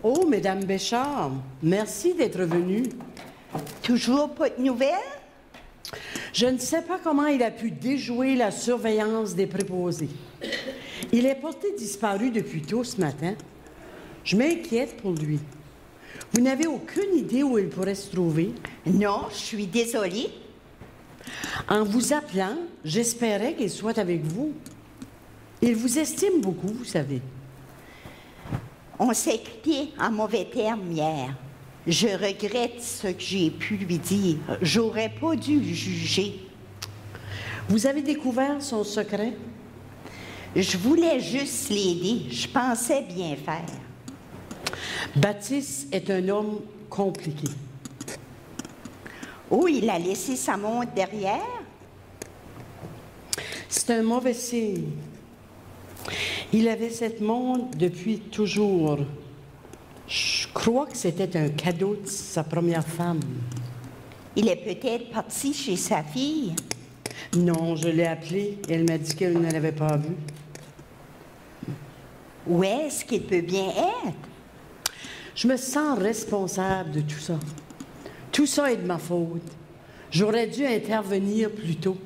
Oh, Mesdames Béchard, merci d'être venue. Toujours pas de nouvelles? Je ne sais pas comment il a pu déjouer la surveillance des préposés. Il est porté disparu depuis tôt ce matin. Je m'inquiète pour lui. Vous n'avez aucune idée où il pourrait se trouver? Non, je suis désolée. En vous appelant, j'espérais qu'il soit avec vous. Il vous estime beaucoup, vous savez. On s'est quitté en mauvais termes hier. Je regrette ce que j'ai pu lui dire. J'aurais pas dû le juger. Vous avez découvert son secret? Je voulais juste l'aider. Je pensais bien faire. Baptiste est un homme compliqué. Oh, il a laissé sa montre derrière? C'est un mauvais signe. Il avait cette montre depuis toujours. Je crois que c'était un cadeau de sa première femme. Il est peut-être parti chez sa fille. Non, je l'ai appelée. Elle m'a dit qu'elle ne l'avait pas vu. Où est-ce qu'il peut bien être? Je me sens responsable de tout ça. Tout ça est de ma faute. J'aurais dû intervenir plus tôt.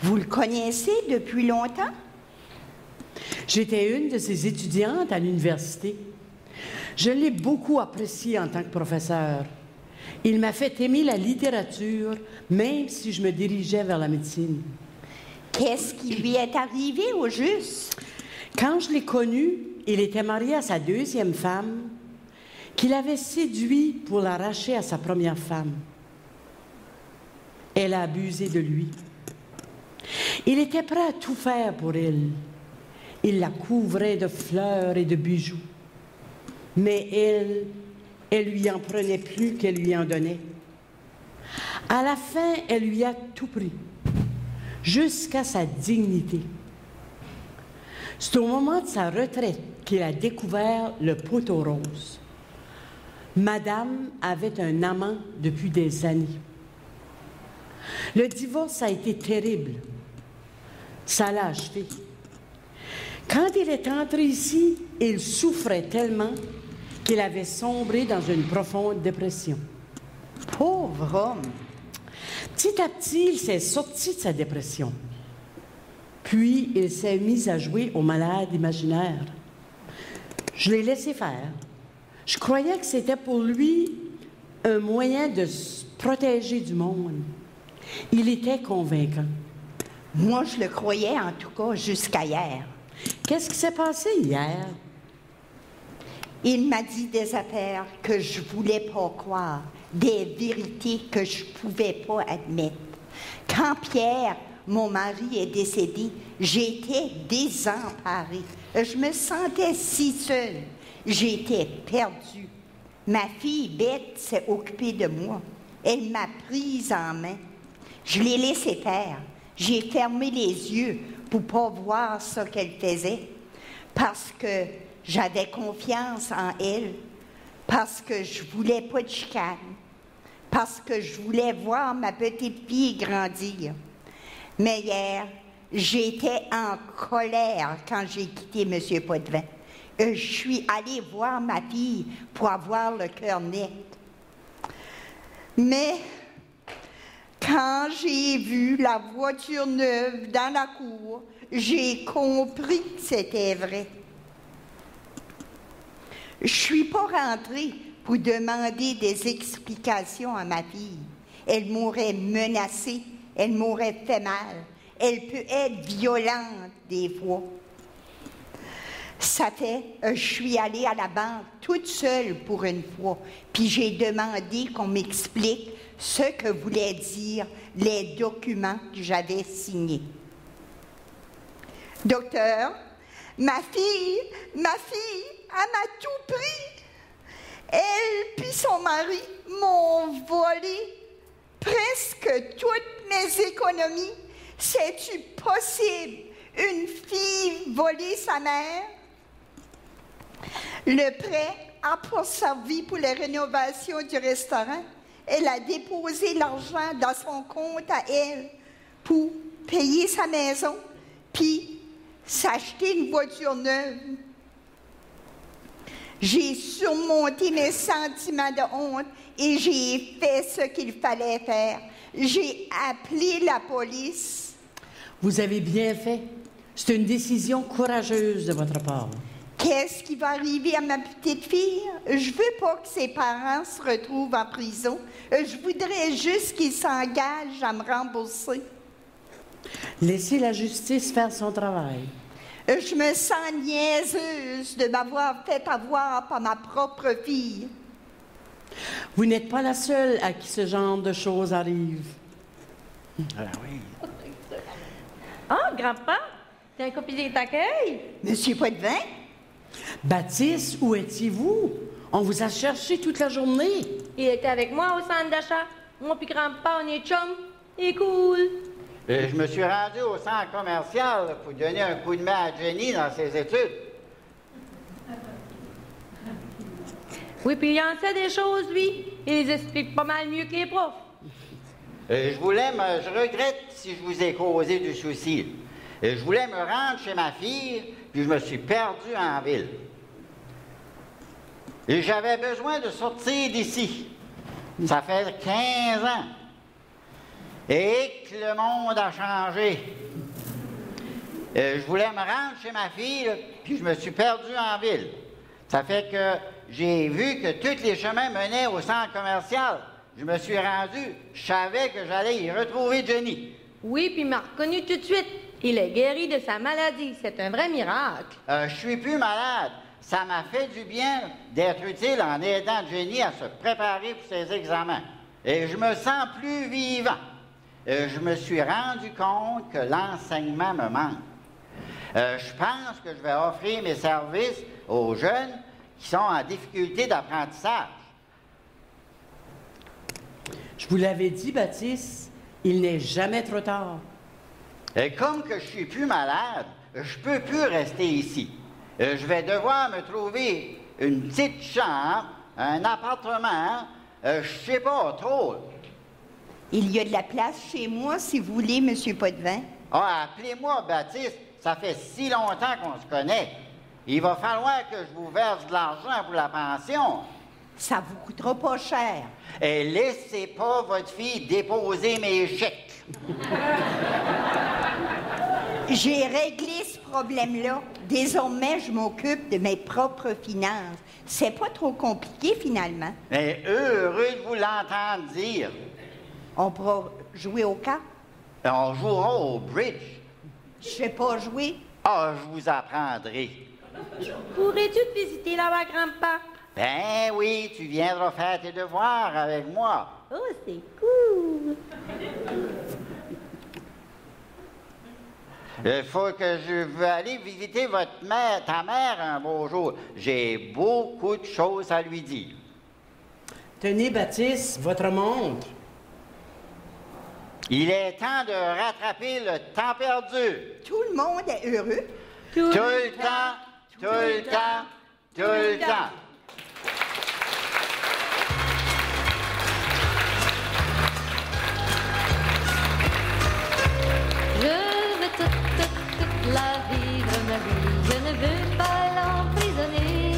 Vous le connaissez depuis longtemps? J'étais une de ses étudiantes à l'université. Je l'ai beaucoup apprécié en tant que professeur. Il m'a fait aimer la littérature, même si je me dirigeais vers la médecine. Qu'est-ce qui lui est arrivé au juste? Quand je l'ai connu, il était marié à sa deuxième femme, qu'il avait séduit pour l'arracher à sa première femme. Elle a abusé de lui. Il était prêt à tout faire pour elle. Il la couvrait de fleurs et de bijoux. Mais elle lui en prenait plus qu'elle lui en donnait. À la fin, elle lui a tout pris, jusqu'à sa dignité. C'est au moment de sa retraite qu'il a découvert le poteau rose. Madame avait un amant depuis des années. Le divorce a été terrible. Ça l'a achevé. Quand il est entré ici, il souffrait tellement qu'il avait sombré dans une profonde dépression. Pauvre homme! Petit à petit, il s'est sorti de sa dépression. Puis, il s'est mis à jouer au malade imaginaire. Je l'ai laissé faire. Je croyais que c'était pour lui un moyen de se protéger du monde. Il était convaincant. Moi, je le croyais en tout cas jusqu'à hier. Qu'est-ce qui s'est passé hier? Il m'a dit des affaires que je voulais pas croire, des vérités que je pouvais pas admettre. Quand Pierre, mon mari, est décédé, j'étais désemparée. Je me sentais si seule. J'étais perdue. Ma fille Bette s'est occupée de moi. Elle m'a prise en main. Je l'ai laissée faire. J'ai fermé les yeux pour pas voir ce qu'elle faisait. Parce que j'avais confiance en elle. Parce que je voulais pas de chicane. Parce que je voulais voir ma petite fille grandir. Mais hier, j'étais en colère quand j'ai quitté M. Potvin. Je suis allée voir ma fille pour avoir le cœur net. Mais quand j'ai vu la voiture neuve dans la cour, j'ai compris que c'était vrai. Je ne suis pas rentrée pour demander des explications à ma fille. Elle m'aurait menacée, elle m'aurait fait mal. Elle peut être violente des fois. Ça fait, je suis allée à la banque toute seule pour une fois, puis j'ai demandé qu'on m'explique ce que voulaient dire les documents que j'avais signés. Docteur, ma fille, elle m'a tout pris. Elle puis son mari m'ont volé presque toutes mes économies. C'est-tu possible, une fille voler sa mère? Le prêt a pas servi pour les rénovations du restaurant. Elle a déposé l'argent dans son compte à elle pour payer sa maison, puis s'acheter une voiture neuve. J'ai surmonté mes sentiments de honte et j'ai fait ce qu'il fallait faire. J'ai appelé la police. Vous avez bien fait. C'est une décision courageuse de votre part. Qu'est-ce qui va arriver à ma petite fille? Je veux pas que ses parents se retrouvent en prison. Je voudrais juste qu'ils s'engagent à me rembourser. Laissez la justice faire son travail. Je me sens niaiseuse de m'avoir fait avoir par ma propre fille. Vous n'êtes pas la seule à qui ce genre de choses arrive. Ah oui. Ah, grand-papa, t'es un copier d'accueil? Monsieur Poitvin? Baptiste, où étiez-vous? On vous a cherché toute la journée. Il était avec moi au centre d'achat. Moi puis grand-papa, on est chum. Il est cool. Je me suis rendu au centre commercial pour donner un coup de main à Jenny dans ses études. Oui, puis il en sait des choses, lui. Il les explique pas mal mieux que les profs. Je regrette si je vous ai causé du souci. Je voulais me rendre chez ma fille, puis je me suis perdu en ville. Et j'avais besoin de sortir d'ici. Ça fait 15 ans. Et que le monde a changé. Je voulais me rendre chez ma fille, là, puis je me suis perdu en ville. Ça fait que j'ai vu que tous les chemins menaient au centre commercial. Je me suis rendu, je savais que j'allais y retrouver Jenny. Oui, puis il m'a reconnu tout de suite. Il est guéri de sa maladie. C'est un vrai miracle. Je suis plus malade. Ça m'a fait du bien d'être utile en aidant Jenny à se préparer pour ses examens. Et je me sens plus vivant. Je me suis rendu compte que l'enseignement me manque. Je pense que je vais offrir mes services aux jeunes qui sont en difficulté d'apprentissage. Je vous l'avais dit, Baptiste, il n'est jamais trop tard. Et comme que je suis plus malade, je peux plus rester ici. Je vais devoir me trouver une petite chambre, un appartement, je sais pas trop. Il y a de la place chez moi, si vous voulez, Monsieur Poitvin. Ah, appelez-moi Baptiste, ça fait si longtemps qu'on se connaît. Il va falloir que je vous verse de l'argent pour la pension. Ça vous coûtera pas cher. Et laissez pas votre fille déposer mes chèques. J'ai réglé ce problème-là. Désormais, je m'occupe de mes propres finances. C'est pas trop compliqué, finalement. Mais heureux de vous l'entendre dire. On pourra jouer au cas. On jouera au bridge. Je sais pas jouer. Ah, je vous apprendrai. Pourrais-tu te visiter là-bas, grand-papa? Ben oui, tu viendras faire tes devoirs avec moi. Oh, c'est cool. Il faut que je veux aller visiter ta mère un beau jour. J'ai beaucoup de choses à lui dire. Tenez, Baptiste, votre montre. Il est temps de rattraper le temps perdu. Tout le monde est heureux. Tout le temps, tout le temps, tout le temps. Je veux toute la vivre ma vie. Je ne veux pas l'emprisonner.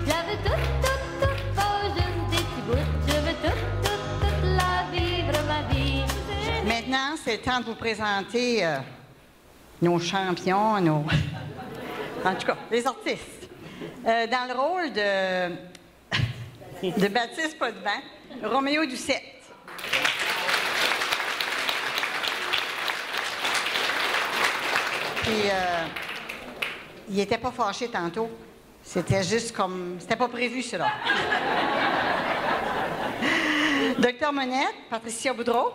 Je la veux toute, pas juste des petits bouts. Je veux toute la vivre ma vie. Maintenant, c'est le temps de vous présenter nos champions, en tout cas, les artistes. Dans le rôle de Baptiste Poitvin, Roméo Doucette. Puis, il n'était pas fâché tantôt. C'était juste comme... C'était pas prévu, cela. Docteur Monette, Patricia Boudreau.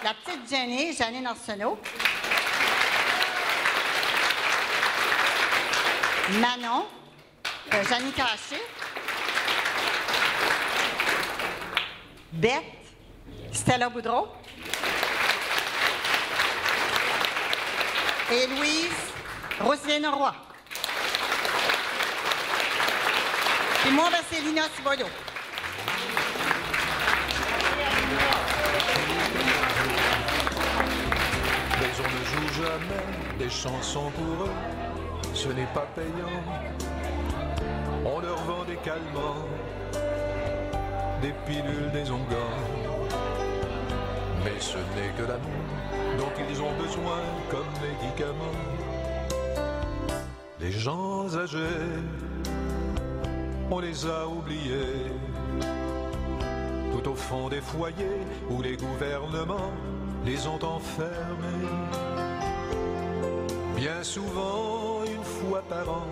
La petite Jenny, Janine Arsenault. Manon, Jeannie Caché. Bette, Stella Boudreau. Et Louise, Roselyne Roy. Et moi, Célina Thibodeau. Mais on ne joue jamais des chansons pour eux, ce n'est pas payant. On leur vend des calmants, des pilules, des onguents. Mais ce n'est que l'amour dont ils ont besoin comme médicament. Les gens âgés, on les a oubliés, tout au fond des foyers où les gouvernements les ont enfermés. Bien souvent, une fois par an,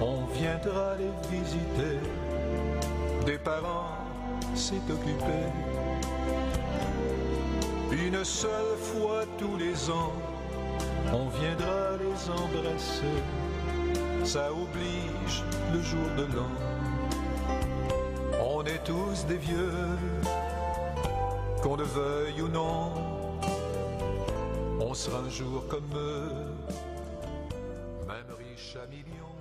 on viendra les visiter. Des parents s'est occupé. Une seule fois tous les ans, on viendra les embrasser. Ça oblige le jour de l'an. On est tous des vieux, qu'on le veuille ou non. On sera un jour comme eux, même riche à millions.